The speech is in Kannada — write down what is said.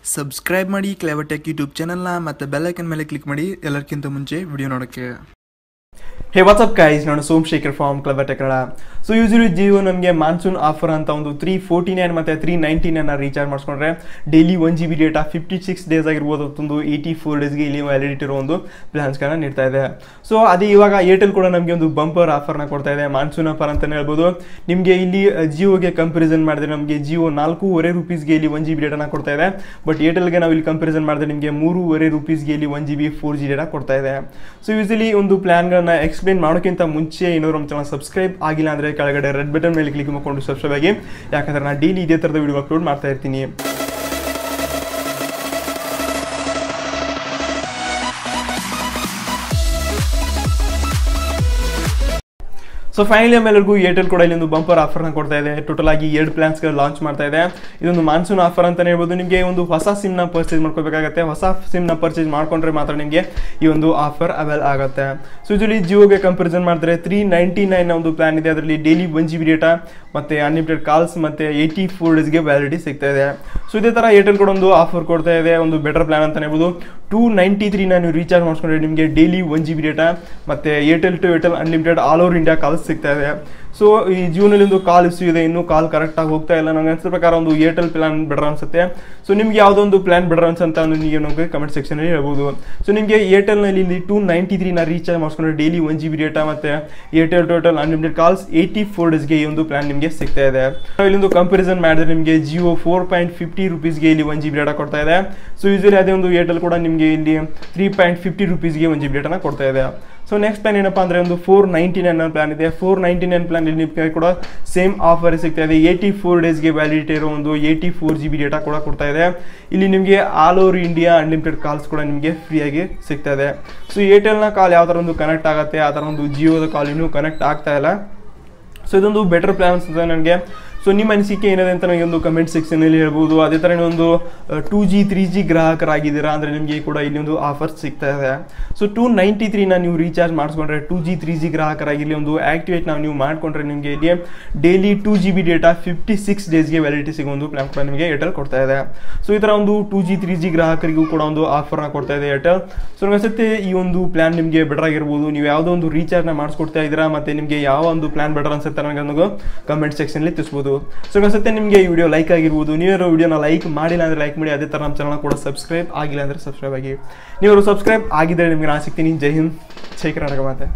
ಸಬ್ಸ್ಕ್ರೈಬ್ ಮಾಡಿ ಕ್ಲೇವರ್ ಟೆಕ್ ಯೂಟ್ಯೂಬ್ ಚಾನಲ್ನ ಮತ್ತು ಬೆಲ್ ಐಕನ್ ಮೇಲೆ ಕ್ಲಿಕ್ ಮಾಡಿ ಎಲ್ಲರಿಗಿಂತ ಮುಂಚೆ ವಿಡಿಯೋ ನೋಡೋಕ್ಕೆ. Hey, what's up guys? ನಾನು Somashekar from clever tech Kannada. So usually Jio ನಮಗೆ ಮಾನ್ಸೂನ್ ಆಫರ್ ಅಂತ ಒಂದು 349 ಮತ್ತು 399 recharge ಮಾಡಿಸ್ಕೊಂಡ್ರೆ daily 1 GB data 56 days ಆಗಿರ್ಬೋದು, ಒಂದು 84 ಡೇಸ್ಗೆ ಇಲ್ಲಿ ವ್ಯಾಲಿಡಿಟಿ ಇರೋ ಒಂದು ಪ್ಲಾನ್ಸ್ಗಳನ್ನ ನೀಡ್ತಾ ಇದೆ. ಸೊ ಅದೇ ಇವಾಗ ಏರ್ಟೆಲ್ ಕೂಡ ನಮಗೆ ಒಂದು ಬಂಪರ್ ಆಫರ್ನ ಕೊಡ್ತಾ ಇದೆ, ಮಾನ್ಸೂನ್ ಆಫರ್ ಅಂತಲೇ ಹೇಳ್ಬೋದು. ನಿಮಗೆ ಇಲ್ಲಿ ಜಿಯೋಗೆ ಕಂಪ್ಯಾರಿಸನ್ ಮಾಡಿದ್ರೆ ನಮಗೆ ಜಿಯೋ 4.5 ರೂಪೀಸ್ಗೆ ಇಲ್ಲಿ 1 GB ಡೇಟಾನ ಕೊಡ್ತಾ ಇದೆ. ಬಟ್ ಏರ್ಟೆಲ್ಗೆ ನಾವು ಇಲ್ಲಿ ಕಂಪ್ಯಾರಿಸನ್ ಮಾಡಿದ್ರೆ ನಿಮಗೆ 3.5 ರೂಪೀಸ್ಗೆ ಇಲ್ಲಿ 1 GB 4G ಡೇಟಾ ಕೊಡ್ತಾ ಇದೆ. ಸೊ ಯೂಶಲಿ ಒಂದು ಪ್ಲಾನ್ಗಳನ್ನ ಎಕ್ಸ್ಪ್ಲೇನ್ ಮಾಡೋಕ್ಕಿಂತ ಮುಂಚೆ ಇನ್ನೊಂದು ನಮ್ಮ ಚಾನಲ್ ಸಬ್ಸ್ಕ್ರೈಬ್ ಆಗಿಲ್ಲ ಅಂದರೆ ಕೆಳಗಡೆ ರೆಡ್ ಬಟನ್ ಮೇಲೆ ಕ್ಲಿಕ್ ಮಾಡಿಕೊಂಡು ಸಬ್ಸ್ಕ್ರೈಬ್ ಆಗಿ, ಯಾಕಂದರೆ ನಾನು ಡೈಲಿ ಇದೇ ಥರದ ವಿಡಿಯೋ ಅಪ್ಲೋಡ್ ಮಾಡ್ತಾ ಇರ್ತೀನಿ. ಸೊ ಫೈನಲಿ ಆಮೇಲೆಗೂ ಏರ್ಟೆಲ್ ಕೂಡ ಇಲ್ಲಿ ಒಂದು ಬಂಪರ್ ಆಫರ್ನ ಕೊಡ್ತಾ ಇದೆ. ಟೋಟಲ್ ಆಗಿ 2 ಪ್ಲಾನ್ಸ್ಗಳು ಲಾಂಚ್ ಮಾಡ್ತಾ ಇದೆ. ಇದೊಂದು ಮಾನ್ಸೂನ್ ಆಫರ್ ಅಂತಲೇ ಹೇಳ್ಬೋದು. ನಿಮಗೆ ಒಂದು ಹೊಸ ಸಿಮ್ನ ಪರ್ಚೇಸ್ ಮಾಡ್ಕೋಬೇಕಾಗುತ್ತೆ. ಹೊಸ ಸಿಮ್ನ ಪರ್ಚೇಸ್ ಮಾಡ್ಕೊಂಡ್ರೆ ಮಾತ್ರ ನಿಮಗೆ ಈ ಒಂದು ಆಫರ್ ಅವೈಲ್ ಆಗುತ್ತೆ. ಸೊ ಯೂಶಲಿ ಜಿಯೋಗೆ ಕಂಪ್ಯಾರಿಸನ್ ಮಾಡಿದ್ರೆ 399 ಒಂದು ಪ್ಲಾನ್ ಇದೆ. ಅದರಲ್ಲಿ ಡೈಲಿ 1 GB ಡೇಟಾ ಮತ್ತು ಅನ್ಲಿಮಿಟೆಡ್ ಕಾಲ್ಸ್ ಮತ್ತು 84 ಡೇಸ್ಗೆ ವ್ಯಾಲಿಡಿಟಿ ಸಿಗ್ತಾ ಇದೆ. ಸೊ ಇದೇ ಥರ ಏರ್ಟೆಲ್ ಕೂಡ ಒಂದು ಆಫರ್ ಕೊಡ್ತಾ ಇದೆ, ಒಂದು ಬೆಟರ್ ಪ್ಲಾನ್ ಅಂತಲೇ ಹೇಳ್ಬೋದು. 293 ನೀವು ರೀಚಾರ್ಜ್ ಮಾಡಿಸ್ಕೊಂಡ್ರೆ ನಿಮಗೆ ಡೈಲಿ 1 GB ಡೇಟಾ ಮತ್ತು Airtel to Airtel unlimited all over India calls ಸಿಗ್ತಾ ಇದೆ. ಸೊ ಈ ಜಿಯೋನಲ್ಲಿ ಒಂದು ಕಾಲ್ ಇಶ್ಯೂ ಇದೆ, ಇನ್ನೂ ಕಾಲ್ ಕರೆಕ್ಟಾಗಿ ಹೋಗ್ತಾ ಇಲ್ಲ. ನನಗೆ ಅನ್ಸಿದ ಪ್ರಕಾರ ಒಂದು ಏರ್ಟೆಲ್ ಪ್ಲಾನ್ ಬೆಟರ್ ಅನ್ಸುತ್ತೆ. ಸೊ ನಿಮಗೆ ಯಾವುದೋ ಒಂದು ಪ್ಲಾನ್ ಬೆಟರ್ ಅನ್ಸಂತ ನೀವು ನಮಗೆ ಕಮೆಂಟ್ ಸೆಕ್ಷನಲ್ಲಿ ಹೇಳ್ಬೋದು. ಸೊ ನಿಮಗೆ ಏರ್ಟೆಲ್ನಲ್ಲಿ ಇಲ್ಲಿ 293 ರೀಚಾರ್ಜ್ ಮಾಡಿಸ್ಕೊಂಡ್ರೆ ಡೈಲಿ 1 GB ಡೇಟಾ ಮತ್ತು ಏರ್ಟೆಲ್ ಟೋಟಲ್ ಅನ್ಲಿಮಿಟೆಡ್ ಕಾಲ್ಸ್ 84 ಡೇಸ್ಗೆ ಈ ಒಂದು ಪ್ಲಾನ್ ನಿಮಗೆ ಸಿಗ್ತಾ ಇದೆ. ಇಲ್ಲೊಂದು ಕಂಪ್ಯಾರಿಸನ್ ಮಾಡಿದ್ರೆ ನಿಮಗೆ ಜಿಯೋ 4.50 ರೂಪೀಸ್ಗೆ ಇಲ್ಲಿ 1 GB ಡೇಟಾ ಕೊಡ್ತಾ ಇದೆ. ಸೊ ಯೂಶಲಿ ಅದೇ ಒಂದು ಏರ್ಟೆಲ್ ಕೂಡ ನಿಮಗೆ ಇಲ್ಲಿ 3.50 ರೂಪೀಸ್ಗೆ 1 GB ಡೇಟಾನ ಕೊಡ್ತಾ ಇದೆ. ಸೊ ನೆಕ್ಸ್ಟ್ ಪ್ಲಾನ್ ಏನಪ್ಪ ಅಂದರೆ ಒಂದು 499 ಪ್ಲಾನ್ ಇದೆ. 499 ಪ್ಲಾನ್ ಇಲ್ಲಿ ನಿಮಗೆ ಕೂಡ ಸೇಮ್ ಆಫರ್ ಸಿಗ್ತಾ ಇದೆ. 84 ಡೇಸ್ಗೆ ವ್ಯಾಲಿಡಿಟಿ ಇರೋ ಒಂದು 84 GB ಡೇಟಾ ಕೂಡ ಕೊಡ್ತಾ ಇದೆ. ಇಲ್ಲಿ ನಿಮಗೆ all over India unlimited calls ಕೂಡ ನಿಮಗೆ ಫ್ರೀಯಾಗಿ ಸಿಗ್ತಾ ಇದೆ. ಸೊ ಏರ್ಟೆಲ್ನ ಕಾಲ್ ಯಾವ ಥರ ಒಂದು ಕನೆಕ್ಟ್ ಆಗುತ್ತೆ, ಆ ಥರ ಒಂದು ಜಿಯೋದ ಕಾಲ್ ಇನ್ನೂ ಕನೆಕ್ಟ್ ಆಗ್ತಾ ಇಲ್ಲ. ಸೊ ಇದೊಂದು ಬೆಟರ್ ಪ್ಲಾನ್ ಅನ್ಸುತ್ತೆ ನನಗೆ. ಸೊ ನಿಮ್ಮ ಅನಿಸಿಕೆ ಏನಿದೆ ಅಂತ ನನಗೆ ಒಂದು ಕಮೆಂಟ್ ಸೆಕ್ಷನಲ್ಲಿ ಹೇಳ್ಬೋದು. ಅದೇ ಥರ ಒಂದು 2G 3G ಗ್ರಾಹಕರಾಗಿದ್ದೀರಾ ಅಂದರೆ ನಿಮಗೆ ಕೂಡ ಇಲ್ಲಿ ಒಂದು ಆಫರ್ ಸಿಗ್ತಾ ಇದೆ. ಸೊ 293 ನೀವು ರೀಚಾರ್ಜ್ ಮಾಡಿಸ್ಕೊಂಡ್ರೆ 2G 3G ಗ್ರಾಹಕರಾಗಿರಲಿ ಒಂದು ಆ್ಯಕ್ಟಿವೇಟ್ ನೀವು ಮಾಡಿಕೊಂಡ್ರೆ ನಿಮಗೆ ಇಲ್ಲಿ ಡೈಲಿ 2 GB ಡೇಟಾ 56 ಡೇಸ್ಗೆ ವ್ಯಾಲಿಡಿಟಿ ಸಿಗೋ ಒಂದು ಪ್ಲಾನ್ ಕೂಡ ನಿಮಗೆ ಏರ್ಟೆಲ್ ಕೊಡ್ತಾ ಇದೆ. ಸೊ ಈ ಥರ ಒಂದು 2G 3G ಗ್ರಾಹಕರಿಗೂ ಕೂಡ ಒಂದು ಆಫರ್ನ ಕೊಡ್ತಾ ಇದೆ ಏರ್ಟೆಲ್. ಸೊ ನನಗೆ ಅನ್ಸುತ್ತೆ ಈ ಒಂದು ಪ್ಲಾನ್ ನಿಮಗೆ ಬೆಟರ್ ಆಗಿರ್ಬೋದು. ನೀವು ಯಾವುದೋ ಒಂದು ರೀಚಾರ್ಜ್ನ ಮಾಡಿಸ್ಕೊಡ್ತಾ ಇದ್ದೀರಾ ಮತ್ತು ನಿಮಗೆ ಯಾವ ಒಂದು ಪ್ಲಾನ್ ಬೆಟರ್ ಅನ್ಸುತ್ತೆ ನನಗೆ ಕಮೆಂಟ್ ಸೆಕ್ಷನಲ್ಲಿ ತಿಳಿಸ್ಬೋದು. ಸೊ ಅನ್ಸುತ್ತೆ ನಿಮಗೆ ಈ ವಿಡಿಯೋ ಲೈಕ್ ಆಗಿರ್ಬೋದು. ನೀವೇನೋ ವಿಡಿಯೋನ ಲೈಕ್ ಮಾಡಿಲ್ಲ ಅಂದರೆ ಲೈಕ್ ಮಾಡಿ. ಅದೇ ಥರ ನಮ್ಮ ಚಾನಲ್ ಕೂಡ ಸಬ್ಸ್ಕ್ರೈಬ್ ಆಗಿಲ್ಲ ಅಂದರೆ ಸಬ್ಸ್ಕ್ರೈಬ್ ಆಗಿ. ನೀವು ಸಬ್ಸ್ಕ್ರೈಬ್ ಆಗಿದ್ದರೆ ನಿಮಗೆ ನಾನು ಸಿಗ್ತೀನಿ. ಜೈ ಹಿಂದ್, ಜೈ ಕರ್ನಾಟಕ ಮಾತೆ.